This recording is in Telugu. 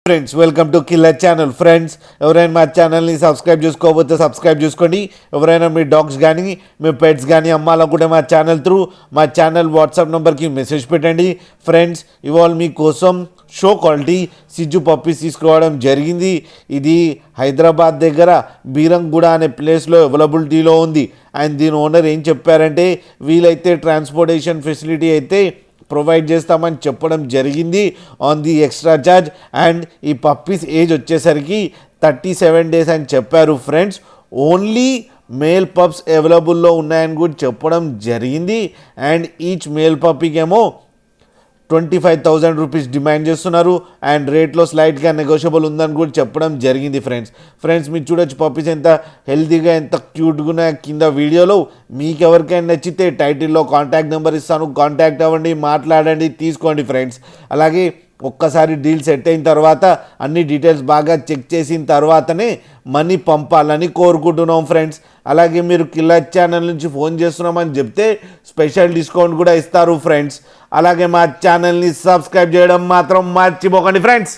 Friends welcome to killer channel. Friends ఎవరైనా మా ఛానల్ని సబ్స్క్రైబ్ చేసుకోకపోతే సబ్స్క్రైబ్ చేసుకోండి. ఎవరైనా మీ డాగ్స్ కానీ మీ పెట్స్ కానీ అమ్మాలనుకుంటే మా ఛానల్ వాట్సాప్ నెంబర్కి మెసేజ్ పెట్టండి. ఫ్రెండ్స్ ఇవాళ మీకోసం షో క్వాలిటీ సిజ్జు పప్పీస్ తీసుకురావడం జరిగింది. ఇది హైదరాబాద్ దగ్గర బీరంగూడ అనే ప్లేస్లో అవైలబిలిటీలో ఉంది. అండ్ దీని ఓనర్ ఏం చెప్పారంటే వీలైతే ట్రాన్స్పోర్టేషన్ ఫెసిలిటీ అయితే ప్రొవైడ్ చేస్తామని చెప్పడం జరిగింది on the extra charge. And ఈ పప్పీస్ ఏజ్ వచ్చేసరికి 37 days అని చెప్పారు. ఫ్రెండ్స్ ఓన్లీ మేల్ పప్స్ అవైలబుల్లో ఉన్నాయని కూడా చెప్పడం జరిగింది. అండ్ ఈచ్ మేల్ పప్పీకేమో 25,000 రూపీస్ డిమాండ్ చేస్తున్నారు. అండ్ రేట్లో స్లైట్గా నెగోషియబుల్ ఉందని కూడా చెప్పడం జరిగింది. ఫ్రెండ్స్ మీరు చూడొచ్చు పప్పీస్ ఎంత హెల్తీగా ఎంత క్యూట్గా ఉన్నాయి. కింద వీడియోలో మీకు ఎవరికైనా నచ్చితే టైటిల్లో కాంటాక్ట్ నెంబర్ ఇస్తాను, కాంటాక్ట్ అవ్వండి, మాట్లాడండి, తీసుకోండి. ఫ్రెండ్స్ అలాగే ఒక్కసారి డీల్ సెట్ అయిన తర్వాత అన్ని డీటెయిల్స్ బాగా చెక్ చేసిన తర్వాతనే మనీ పంపాలని కోరుకుంటున్నాం. ఫ్రెండ్స్ అలాగే మీరు కిల్లర్ ఛానల్ నుంచి ఫోన్ చేస్తున్నామని చెప్తే స్పెషల్ డిస్కౌంట్ కూడా ఇస్తారు. ఫ్రెండ్స్ అలాగే మా ఛానల్ని సబ్స్క్రైబ్ చేయడం మాత్రం మర్చిపోకండి. ఫ్రెండ్స్